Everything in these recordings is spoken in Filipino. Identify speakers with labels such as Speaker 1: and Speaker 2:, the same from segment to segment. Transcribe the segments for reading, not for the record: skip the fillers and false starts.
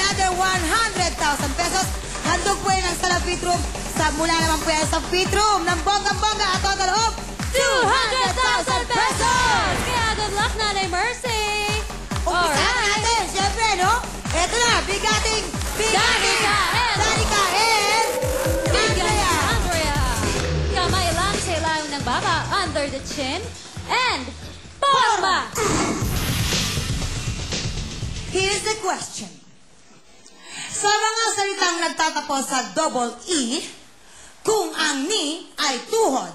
Speaker 1: another 100,000 pesos. Handog po yan ang Sala Fit Room. Mula naman po yan sa Fit Room ng bonggang-bongga at total of 200,000 pesos!
Speaker 2: Kaya good luck, Nanay Mercy!
Speaker 1: Umpisa natin, syempre, no? Eto na, bigating
Speaker 2: Danica
Speaker 1: and
Speaker 2: Andrea! Kamay lang sa ilalim ng baba, under the chin, and palma!
Speaker 1: Here's the question. Sa mga salitang nagtatapos sa double E, kung ang ni ay tuhod,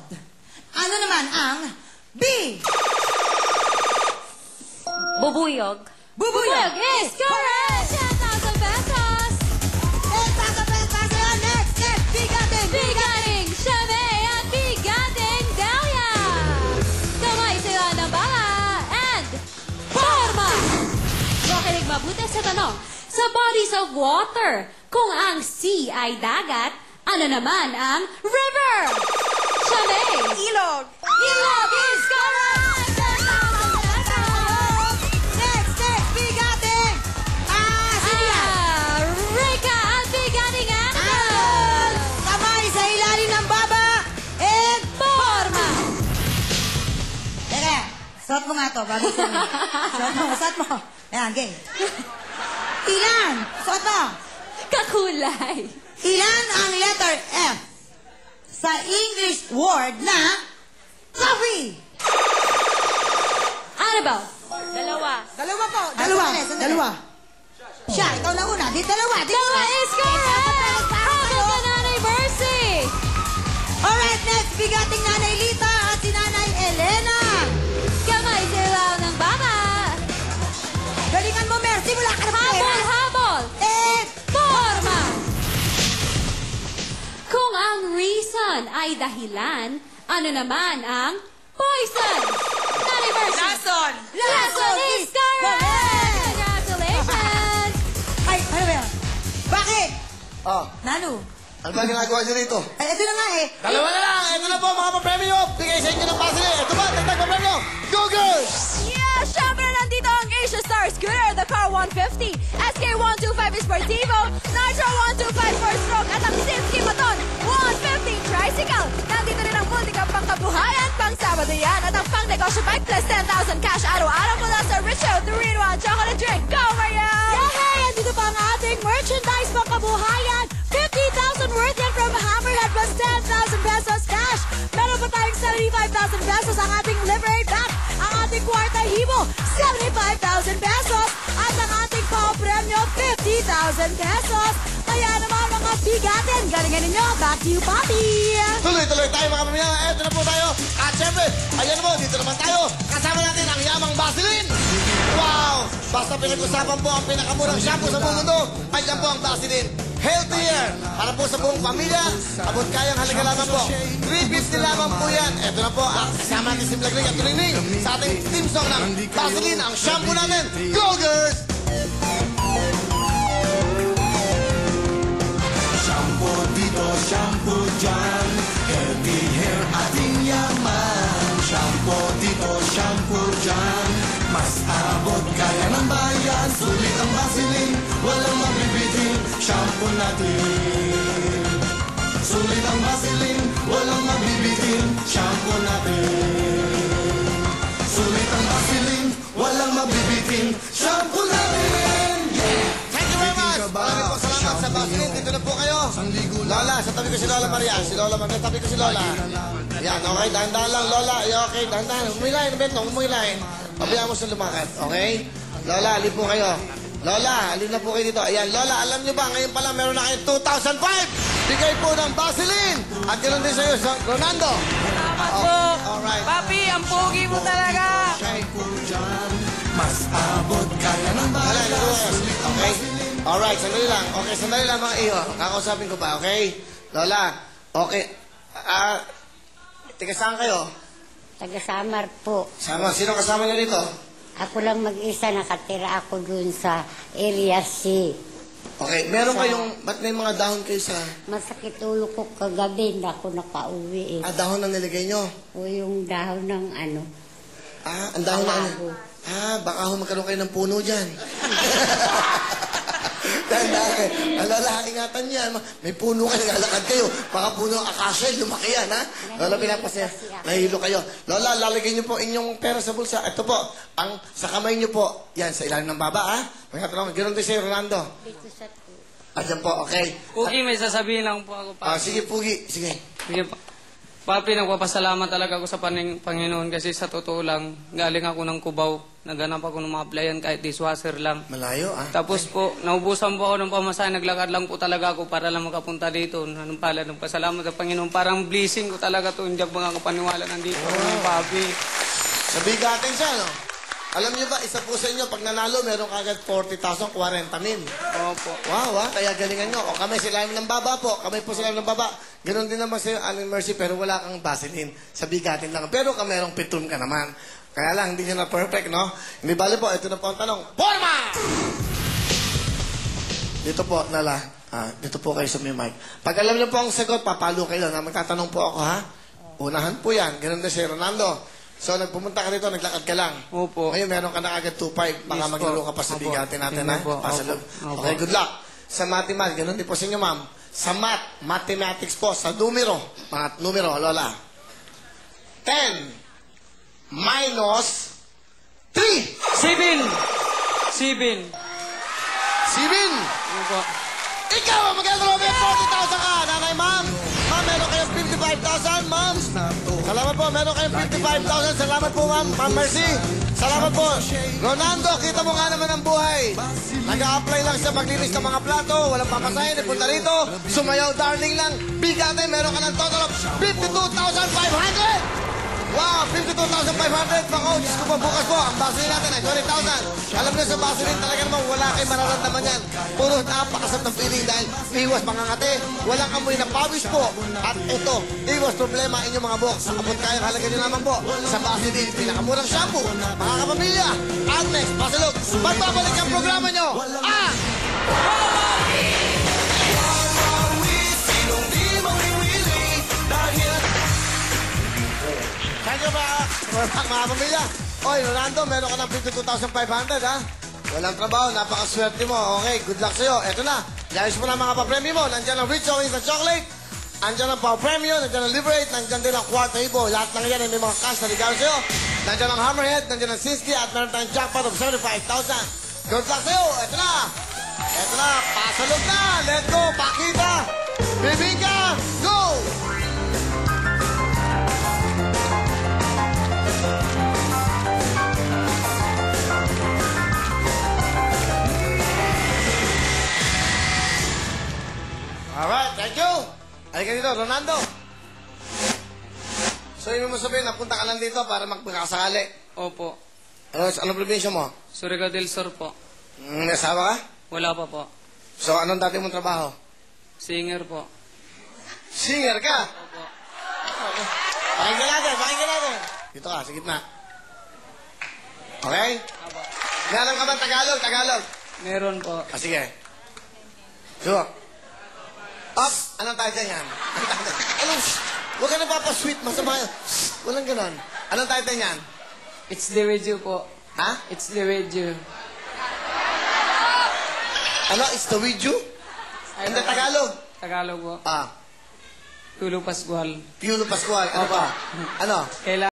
Speaker 1: ano naman ang B?
Speaker 2: Bubuyog.
Speaker 1: Bubuyog
Speaker 2: is correct! 10,000 pesos!
Speaker 1: 10,000 pesos yan. Next, bigating
Speaker 2: Bigating Shame at Bigating Delia! Kamay sa ilalim ng baba, and palma! Makinig mabuti sa tanong. Sa bodies of water, kung ang sea ay dagat, ano naman ang river? Shame!
Speaker 1: Ilog.
Speaker 2: Ilog is correct! 10,000 pesos!
Speaker 1: Next, bigating Sinia.
Speaker 2: Rika at Bigating Annabelle!
Speaker 1: Kamay sa ilalim ng baba and
Speaker 2: Forma!
Speaker 1: Teka, suot mo nga to. Bago suot mo. Ayan, game. Ilan? Suot mo.
Speaker 2: Kakulay!
Speaker 1: Ilan ang letter F sa English word na coffee?
Speaker 2: Annabelle! Dalawa.
Speaker 1: Dalawa po. Dalawa. Siya, ikaw na una. Di dalawa.
Speaker 2: Dalawa is correct! Habang ka, Nanay Mercy!
Speaker 1: Alright, next. Bigating Nanay Lita at si Nanay Elena.
Speaker 2: Kamay sa ilaw ng baba!
Speaker 1: Galingan mo, Mercy. Wala ka na pera.
Speaker 2: Habol, habol!
Speaker 1: And
Speaker 2: Forma! Kung ang reason ay dahilan, ano naman ang poison? Nanay Mercy!
Speaker 1: Lason.
Speaker 2: Lason is correct! Congratulations!
Speaker 1: Ay, ano ba yan? Bakit?
Speaker 3: Oh,
Speaker 1: Nano?
Speaker 3: ano ba ginagawa niyo rito?
Speaker 1: Ay, ito na nga eh.
Speaker 3: Dalawa na lang! Ito na po mga papremyo! Bigay sa inyo ng pasili! Ito ba? Tagtag papremyo! Go girls!
Speaker 4: Yeah! Siyempre nandito ang Asia Star Scooter, the Car 150, SK125 Sportivo, Nitro 125 for stroke, at ang Simski Baton 150 Tricycle. Nandito rin ang multi-cup pang kabuhayan, pang Sabado yan, at ang pang negosyo bike plus 10,000 cash araw-araw mula sa Richo 3-in-1 chocolate drink. Go, Mario!
Speaker 1: Yay! Andito pa ang ating merchandise pang kabuhayan. 50,000 worth yan from Hammerhead plus 10,000 pesos cash. Meron pa tayong 75,000 pesos ang ating livery bag. Ang ating kwarta hibo, 75,000 pesos. At ang ating pa-premyo, 50,000 pesos. Kaya naman mga bigatin, galingan ninyo. Back to you, Papi.
Speaker 3: Tuloy-tuloy tayo mga pamilya! Ito na po tayo! At syempre, ayan na po, dito naman tayo! Kasama natin ang yamang Vaseline! Wow! Basta pinag-usapan po ang pinakamurang shampoo sa buong mundo, ayan po ang Vaseline. Healthier! Para po sa buong pamilya, abot kayang halaga lamang po. 350 lamang po yan. Ito na po ang kasama natin si Mlagling at Tulining sa ating team song ng Vaseline, ang shampoo namin. Go girls!
Speaker 5: Shampoo dito, shampoo dyan, healthy hair ating yaman. Shampoo dito, shampoo dyan, mas abot kaya ng bayan. Sulit ang Vaseline, walang mabibitin, shampoo natin. Sulit ang Vaseline, walang mabibitin, shampoo natin. Sulit ang Vaseline, walang mabibitin, shampoo natin.
Speaker 3: Thank you very much! Maraming po salamat sa Vaseline. Dito na po kayo. Lola, sa tabi ko si Lola Maria. Si Lola Maria, tabi ko si Lola. Yan, okay. Dahan-dahan lang, Lola. Okay, dahan-dahan. Umilahin, Bentong, umilahin. Pabayaan mo sa lumakad, okay? Lola, alin po kayo. Lola, alin na po kayo dito. Ayan, Lola, alam nyo ba, ngayon pala meron na kayong 2,005! Bigay po ng Vaseline! At ganoon din sa'yo, Ronaldo.
Speaker 4: Salamat po!
Speaker 3: Alright.
Speaker 4: Papi, ang pogi mo talaga!
Speaker 5: Shampoo dyan, mas abot kaya ng
Speaker 3: Alam,
Speaker 5: bayan.
Speaker 3: okay? Alright, sandali lang. Okay, sandali lang mga iyo. Kakausapin ko pa, okay? Lola, okay. Tiga saan kayo?
Speaker 6: Taga-Samar po.
Speaker 3: Sino kasama niyo dito?
Speaker 6: Ako lang mag-isa, nakatira ako dun sa Area C.
Speaker 3: Okay, meron kayong, ba't may mga dahon kayo sa...
Speaker 6: Masakit ulo ko kagabi, hindi ako nakauwi eh.
Speaker 3: dahon ang nilagay nyo?
Speaker 6: O yung dahon ng ano.
Speaker 3: Ang dahon na
Speaker 6: Palabo.
Speaker 3: baka magkaroon kayo ng puno dyan. Tanda kayo. Alala, ingatan niya. May puno kayo, lalakad kayo. Baka puno ang akasya, lumaki yan, ha? Lola, pinapasaya. Nahilo kayo. Lola, lalagay niyo po inyong pera sa bulsa. Ito po, sa kamay niyo po. Yan, sa ilalim ng baba, ha? Magkatulong, ganoon din sa'yo, Rolando.
Speaker 6: Dito sa to.
Speaker 3: Ayan po, okay.
Speaker 7: Pugi, may sasabihin lang po ako, Papi.
Speaker 3: Sige, Pugi. Sige.
Speaker 7: Sige po. Papi, nagpapasalamat talaga ako sa Panginoon kasi sa totoo lang, galing ako ng Cubao. Naganap ako ng mga playan kahit dishwasher lang.
Speaker 3: Malayo, ah.
Speaker 7: Tapos po, naubusan po ako ng pamasahe. Naglakad lang po talaga ako para lang makapunta dito. Anong pala, nagpasalamat sa Panginoon. Parang blessing ko talaga to. Hindi ako mga kapaniwala nandito. Papi.
Speaker 3: Sabigatin siya, no? Alam niyo ba, isa po sa inyo, pag nanalo, meron kagad 40,000, 40,000.
Speaker 7: Opo.
Speaker 3: Wow, ha? Kaya galingan nyo. O kami sila ng baba po. Kami po sila ng baba. Ganon din naman sa'yo, Aling Mercy, pero wala kang Vaseline. Sabigatin lang. Pero ka merong pitum ka naman. Kaya lang, hindi siya na perfect, no? Hindi bali po, ito na po ang tanong. Forma! Dito po, Nala. Dito po kayo sa may mic. Pag alam niyo po ang sagot, papalo kayo na magtatanong po ako, ha? Unahan po yan. Ganon din si Ronaldo. So, nagpumunta ka dito, naglakad ka lang.
Speaker 7: Opo.
Speaker 3: Ngayon, meron ka na agad 2.5. Baka
Speaker 7: Yes,
Speaker 3: maglaro
Speaker 7: po.
Speaker 3: ka pa sa
Speaker 7: Opo.
Speaker 3: bigatin natin,
Speaker 7: Hindi
Speaker 3: ha?
Speaker 7: po.
Speaker 3: Pasalog.
Speaker 7: Opo.
Speaker 3: Okay, good luck. Sa mathematics, ganun din po sa inyo, ma'am. Sa mathematics po, sa numero. Mga numero, Lola. 10 minus 3.
Speaker 7: 7! 7!
Speaker 3: 7.
Speaker 7: Opo.
Speaker 3: Ikaw ang magkakaroon may 40,000 ka, nanay, ma'am. Ma'am, meron kayong 55,000, ma'am. Salamat po, meron kayong 55,000. Salamat po, ma'am. Ma'am Mercy. Salamat po. Ronaldo, kita mo nga naman ang buhay. Nag-a-apply lang siya maglinis ng mga plato. Walang papasahin, ipunta rito. Sumayaw, darling lang. Bigate, meron ka ng total of 52,500. Wow, 52,500. Bako, Diyos ko po, bukas po. Ang Vaseline natin ay 20,000. Alam niyo sa Vaseline talaga naman, wala kayong mararamdaman yan. Puro napakasap ng feeling dahil iwas mangangate. Walang amoy na pawis po. At ito, iwas problema inyong mga buhok. Sa kapot kayang halaga nyo naman po. Sa Vaseline, pinakamurang shampoo. Mga kapamilya, at next, pasalog. Magbabalik ang programa nyo. Thank you, mga pamilya. Oy, Rolando, meron ka ng 52,500, ha? Walang trabaho, napakaswerte mo. Okay, good luck sa'yo. Eto na, gayos mo na mga papremyo mo. Nandiyan ang Rich Owings na chocolate. Nandiyan ang Power Premio, nandiyan ang Liberate, nandiyan din ang Quarto Ibo. Lahat lang yan ay may mga cash na regalo sa'yo. Nandiyan ang Hammerhead, nandiyan ang Sinsky, at meron tayong jackpot of 75,000. Good luck sa'yo. Eto na. Eto na, pasalog na. Let's go, Pakita. Bibingka, go! Alright, thank you. Halika dito, Ronaldo. So, ibig mo sabihin, napunta ka lang dito para magpagkakasakali.
Speaker 7: Opo.
Speaker 3: Anong probinsya mo?
Speaker 7: Surigao del Sur po.
Speaker 3: May asawa ka?
Speaker 7: Wala pa po.
Speaker 3: So, anong dati mong trabaho?
Speaker 7: Singer po.
Speaker 3: Singer ka?
Speaker 7: Opo.
Speaker 3: Pakinggan natin, pakinggan natin. Dito ka, sa gitna. Okay?
Speaker 7: Opo.
Speaker 3: Meron ka ba Tagalog? Tagalog.
Speaker 7: Meron po.
Speaker 3: Sige. So, up! Anong title yan? Anong, huwag ka na papasweet, masama yan. Walang ganon. Anong title yan?
Speaker 7: It's the radio po.
Speaker 3: Ha?
Speaker 7: It's the radio.
Speaker 3: Ano? It's the with you? Hindi, Tagalog.
Speaker 7: Tagalog po.
Speaker 3: Ah,
Speaker 7: Tulo Pascual.
Speaker 3: Piolo Pascual. Ano pa? Ano?
Speaker 7: Kailangan